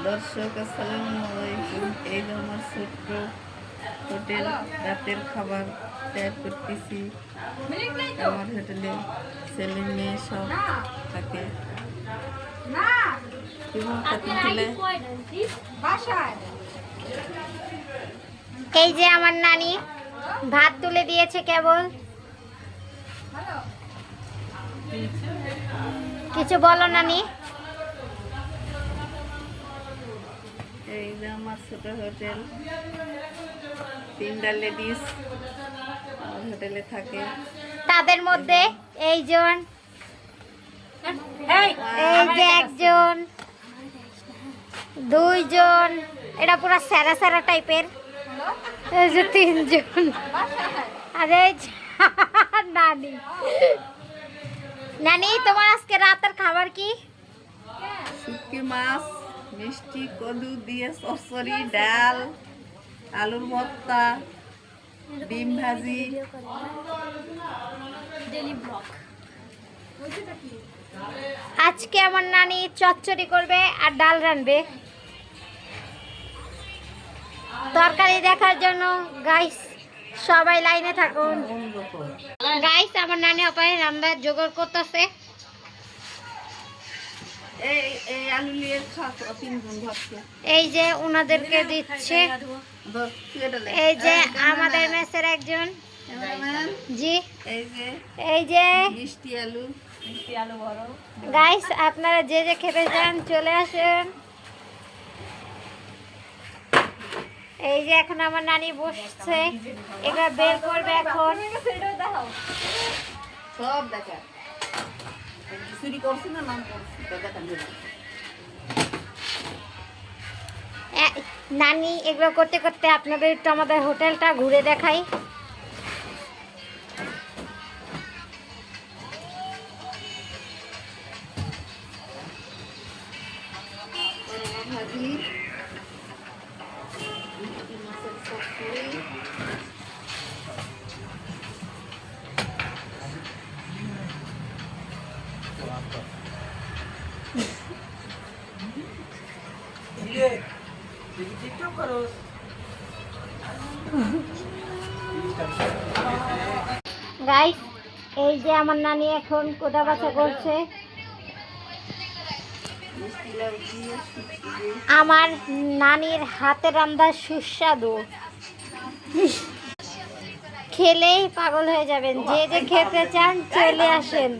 দর্শক আসসালামু আলাইকুম। এই যে আমার ছোট্ট হোটেল, রাতের খাবার তৈরি করতেছি। আমার হোটেলে ছেলে মেয়ে সব থাকে। এই যে আমার নানি ভাত তুলে দিয়েছে। কেবল কিছু বলো নানি। এই যে আমার ছোট হোটেল, 3টা লেডিস আমার হোটেলে থাকে। তাদের মধ্যে এই যে একজন, দুইজন, এটা পুরো স্যারা স্যারা টাইপের। এই যে 3জন। আর এই যে নানি। নানি, তোমার আজকে রাতের খাবার কি? শুটকি মাছ, মিষ্টি কদু দিয়ে চচ্চড়ি, ডাল, আলুর ভর্তা, ডিম ভাজি। আজকে আমার নানি চচ্চড়ি করবে আর ডাল রানবে। তরকারি দেখার জন্য গাইস সবাই লাইনে থাকুন। গাইস, আমার নানি অপায় রান্নার জোগাড় করতেছে। এই যে উনাদেরকে দিচ্ছে। এই যে আমাদের মেসের একজন, জি, এই যে মিষ্টি আলু গাইস, আপনারা যে যে খেতে চান চলে আসেন। এই যে এখন আমার নানি বসছে, এবার বের করবে এখন। সব দেখা চুরি করছে না, নাম করছে। নানি এগুলো করতে করতে আপনাদের একটু আমাদের হোটেলটা ঘুরে দেখাই। ভাজি, মাছের চচ্চড়ি, গাইস, এই যে আমার নানি এখন কোদা বাছা করছে। মিষ্টি লাউ দিয়ে শুটকি দিয়ে। আমার নানির হাতে রান্না সুস্বাদু, খেলেই পাগল হয়ে যাবেন। যে যে খেতে চান চলে আসেন।